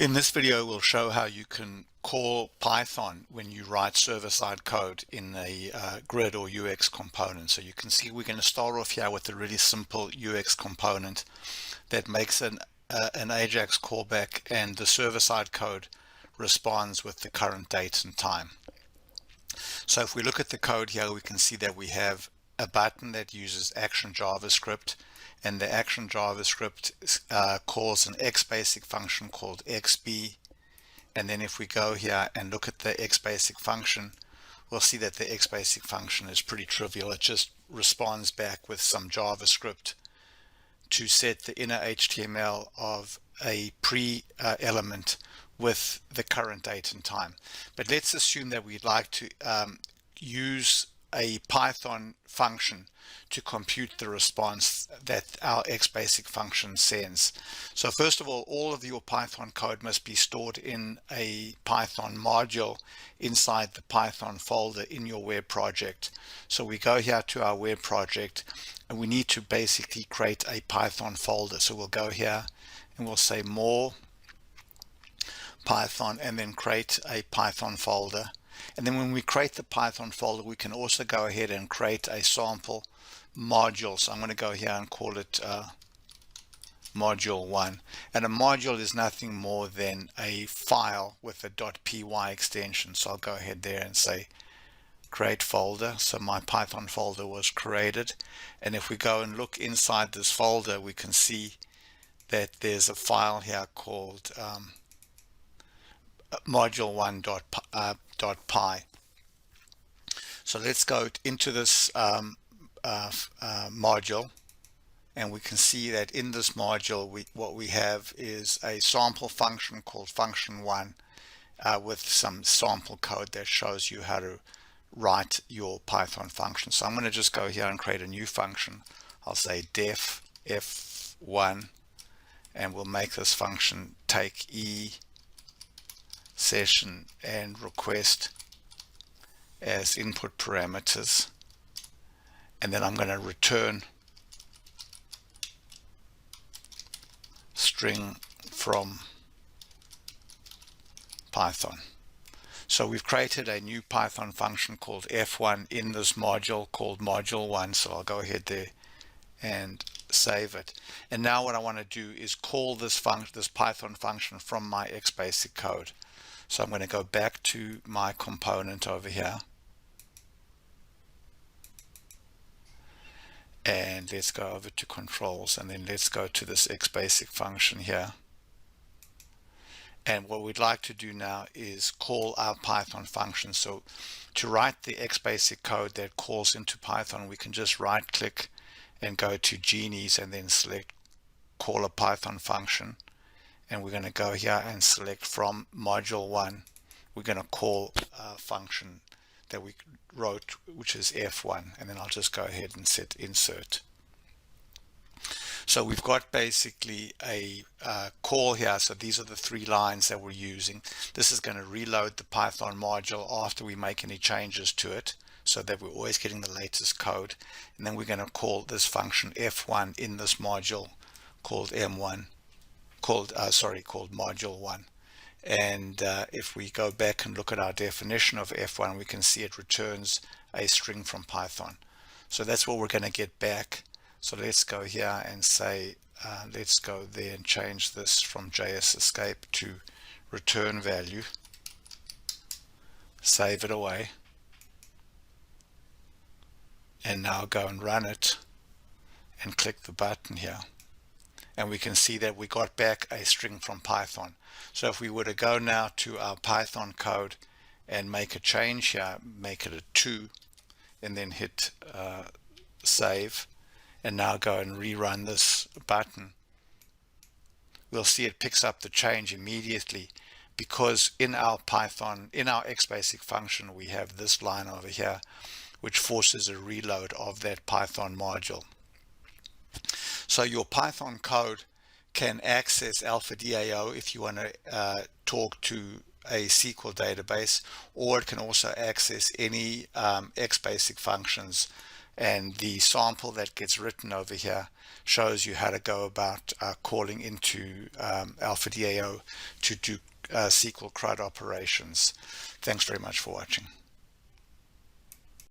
In this video, we'll show how you can call Python when you write server-side code in a grid or UX component. So you can see we're going to start off here with a really simple UX component that makes an AJAX callback, and the server-side code responds with the current date and time. So if we look at the code here, we can see that we have a button that uses action JavaScript, and the action JavaScript calls an Xbasic function called XB. And then if we go here and look at the Xbasic function, we'll see that the Xbasic function is pretty trivial. It just responds back with some JavaScript to set the inner HTML of a pre-element with the current date and time. But let's assume that we'd like to use a Python function to compute the response that our Xbasic function sends. So first of all of your Python code must be stored in a Python module inside the Python folder in your web project. So we go here to our web project, and we need to basically create a Python folder. So we'll go here and we'll say more Python, and then create a Python folder. And then when we create the Python folder, we can also go ahead and create a sample module. So I'm going to go here and call it module 1. And a module is nothing more than a file with a .py extension. So I'll go ahead there and say create folder. So my Python folder was created. And if we go and look inside this folder, we can see that there's a file here called module1.py. So let's go into this module, and we can see that in this module what we have is a sample function called function1 with some sample code that shows you how to write your Python function. So I'm going to just go here and create a new function. I'll say def f1, and we'll make this function take session and request as input parameters, and then I'm going to return string from Python. So we've created a new Python function called f1 in this module called module1. So I'll go ahead there and save it. And now what I want to do is call this Python function from my Xbasic code. So I'm going to go back to my component over here, and let's go over to controls, and then let's go to this Xbasic function here. And what we'd like to do now is call our Python function. So to write the Xbasic code that calls into Python, we can just right click and go to Genies and then select call a Python function. And we're going to go here and select from module 1. We're going to call a function that we wrote, which is f1, and then I'll just go ahead and set insert. So we've got basically a call here. So these are the 3 lines that we're using. This is going to reload the Python module after we make any changes to it, so that we're always getting the latest code. And then we're going to call this function f1 in this module called m1. called module 1. And if we go back and look at our definition of f1, we can see it returns a string from Python. So that's what we're going to get back. So let's go here and say let's go there and change this from JS escape to return value, save it away, and now go and run it and click the button here. And we can see that we got back a string from Python. So if we were to go now to our Python code and make a change here, make it a 2, and then hit save, and now go and rerun this button, we'll see it picks up the change immediately, because in our Xbasic function, we have this line over here, which forces a reload of that Python module. So your Python code can access AlphaDAO if you want to talk to a SQL database, or it can also access any Xbasic functions and the sample that gets written over here shows you how to go about calling into AlphaDAO to do SQL CRUD operations. Thanks very much for watching.